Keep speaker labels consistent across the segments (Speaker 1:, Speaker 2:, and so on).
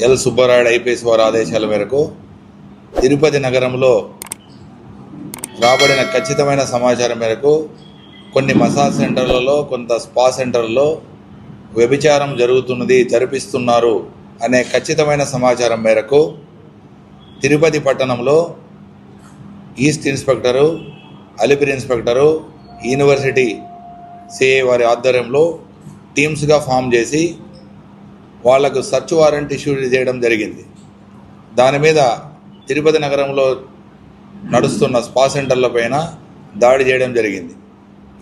Speaker 1: L Subbarayudu IPS వారి ఆదేశాల మేరకు తిరుపతి నగరంలో రాబడిన ఖచ్చితమైన సమాచారం మేరకు కొన్ని మసాజ్ సెంటర్లలో, కొంత స్పా సెంటర్లలో వ్యభిచారం జరిపిస్తున్నారు అనే ఖచ్చితమైన సమాచారం మేరకు తిరుపతి పట్టణంలో east inspector, Alipiri inspector, university CI వారి ఆధ్వర్యంలో టీమ్స్గా ఫామ్ చేసి వాళ్లకు సర్చ్ వారెంట్ ఇష్యూ చేయడం జరిగింది. దాని మీద తిరుపతి నగరంలో నడుస్తున్న స్పా సెంటర్ల పైన దాడి చేయడం జరిగింది.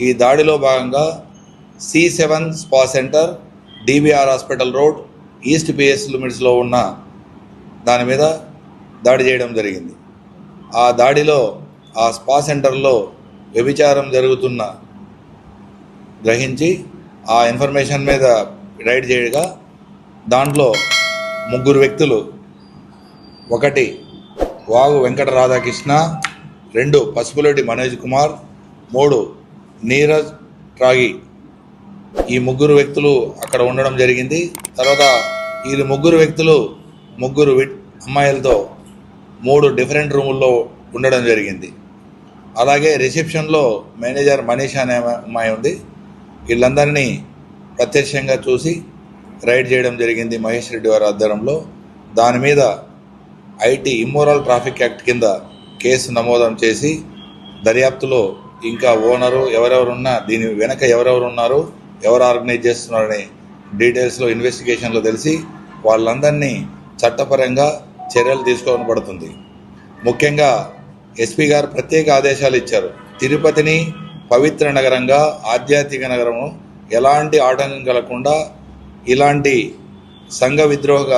Speaker 1: ఈ దాడిలో భాగంగా C7 spa centre, DBR hospital road, east PS లిమిట్స్లో ఉన్న దాని మీద దాడి చేయడం జరిగింది. ఆ దాడిలో ఆ స్పా సెంటర్లో వ్యభిచారం జరుగుతున్న గ్రహించి ఆ ఇన్ఫర్మేషన్ మీద రైడ్ చేయగా దాంట్లో 3 వ్యక్తులు, 1 వాగు వెంకట రాధాకృష్ణ, 2 పసుపులేటి మనోజ్ కుమార్, 3 నీరజ్ ట్రాగి, ఈ 3 వ్యక్తులు అక్కడ ఉండడం జరిగింది. తర్వాత ఈ 3 వ్యక్తులు 3 అమ్మాయిలతో 3 డిఫరెంట్ రూముల్లో ఉండడం జరిగింది. అలాగే రిసెప్షన్లో మేనేజర్ మనీషా అనే అమ్మాయి ఉంది. వీళ్ళందరినీ ప్రత్యక్షంగా చూసి రైడ్ చేయడం జరిగింది మహేష్ రెడ్డి వారి ఆధ్వర్యంలో. దాని మీద IT ఇమ్మోరల్ ట్రాఫిక్ యాక్ట్ కింద కేసు నమోదం చేసి దర్యాప్తులో ఇంకా ఓనరు ఎవరెవరున్నా, దీని వెనక ఎవరెవరున్నారు, ఎవరు ఆర్గనైజ్ చేస్తున్నారనే డీటెయిల్స్లో ఇన్వెస్టిగేషన్లో తెలిసి వాళ్ళందరినీ చట్టపరంగా చర్యలు తీసుకోవడం పడుతుంది. ముఖ్యంగా SP గారు ప్రత్యేక ఆదేశాలు ఇచ్చారు. తిరుపతిని పవిత్ర నగరంగా, ఆధ్యాత్మిక నగరము, ఎలాంటి ఆటంకం కలగకుండా ఇలాంటి సంఘ విద్రోహ